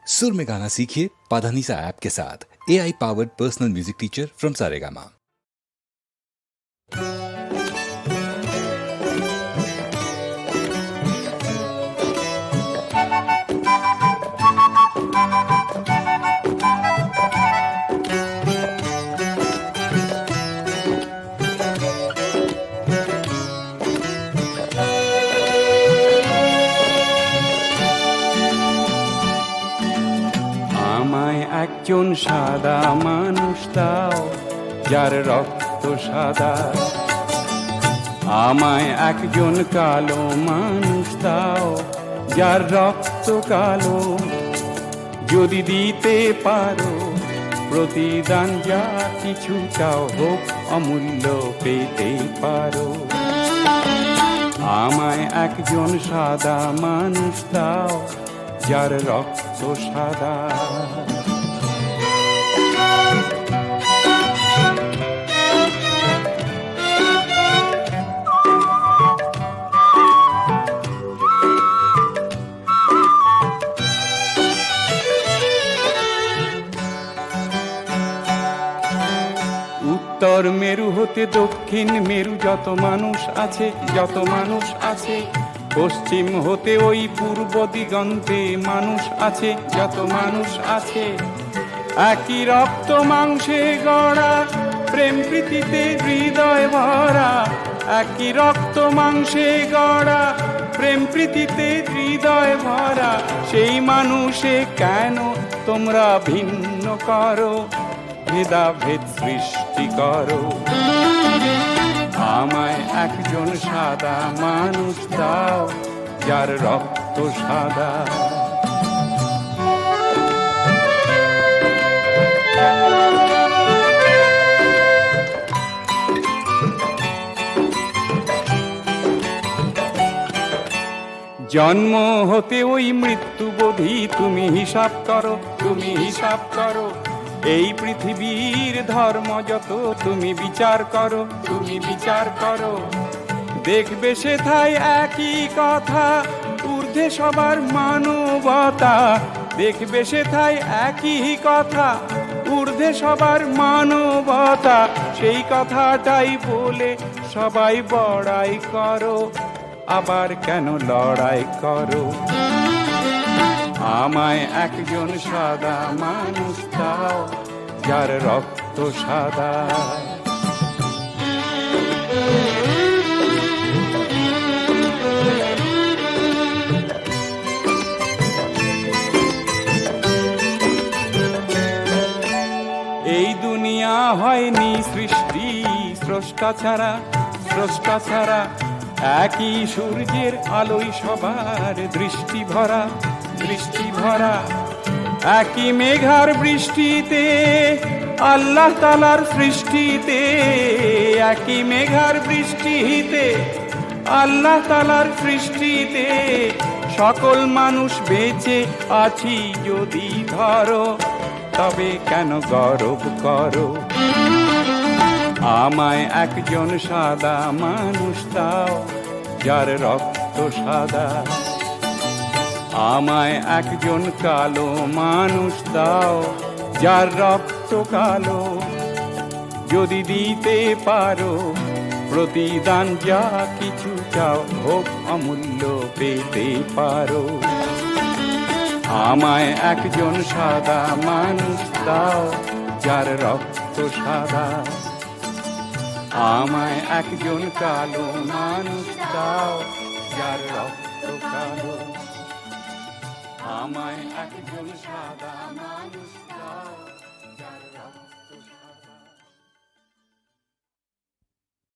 सुर में गाना सीखिए पाधानीसा ऐप के साथ। AI powered personal music teacher from Saregama. একজন সাদা মানুষ দাও যার রক্ত সাদা, আমায় একজন কালো মানুষ দাও যার রক্ত কালো। যদি দিতে পারো প্রতিদান যা কিছু চাও হোক অমূল্য পেতে পারো। আমায় একজন সাদা মানুষ দাও যার রক্ত সাদা। উত্তর মেরু হতে দক্ষিণ মেরু যত মানুষ আছে, যত মানুষ আছে, পশ্চিম হতে ওই পূর্ব দিগন্তে মানুষ আছে, যত মানুষ আছে। একই রক্ত মাংসে গড়া প্রেম প্রীতিতে হৃদয় ভরা, একই রক্ত মাংসে গড়া প্রেম প্রীতিতে হৃদয় ভরা। সেই মানুষে কেন তোমরা ভিন্ন করো, ভেদাভেদ সৃষ্টি করো। আমায় একজন সাদা মানুষ দাও যার রক্ত সাদা। জন্ম হতে ওই মৃত্যুবোধি তুমি হিসাব করো, তুমি হিসাব করো। এই পৃথিবীর ধর্ম যত তুমি বিচার করো, তুমি বিচার করো। দেখবে সেথায় একই কথা, ঊর্ধ্বে সবার মানবতা। দেখবে সেথায় একই কথা, ঊর্ধ্বে সবার মানবতা। সেই কথাটাই বলে সবাই বড়াই করো, আবার কেন লড়াই করো। আমায় একজন সাদা মানুষ দাও যার রক্ত সাদা। এই দুনিয়া হয়নি সৃষ্টি স্রষ্টা ছাড়া, স্রষ্টা ছাড়া। একই সূর্যের আলোয় সবার দৃষ্টি ভরা, দৃষ্টি ভরা। একই মেঘার বৃষ্টিতে আল্লাহ তাআলার সৃষ্টিতে, একই মেঘার বৃষ্টিতে আল্লাহ তাআলার সৃষ্টিতে। সকল মানুষ বেঁচে আছি যদি ধরো, তবে কেন গর্ব করো। আমায় একজন সাদা মানুষ দাও যার রক্ত সাদা। আমায় একজন কালো মানুষ দাও যার রক্ত কালো। যদি দিতে পারো প্রতিদান যা কিছু চাও হোক অমূল্য পেতে পারো। আমায় একজন সাদা মানুষ দাও যার রক্ত সাদা। আমায় একজন কালো মানুষ দাও যার রক্ত কালো। আমায় একজন সাদা মানুষ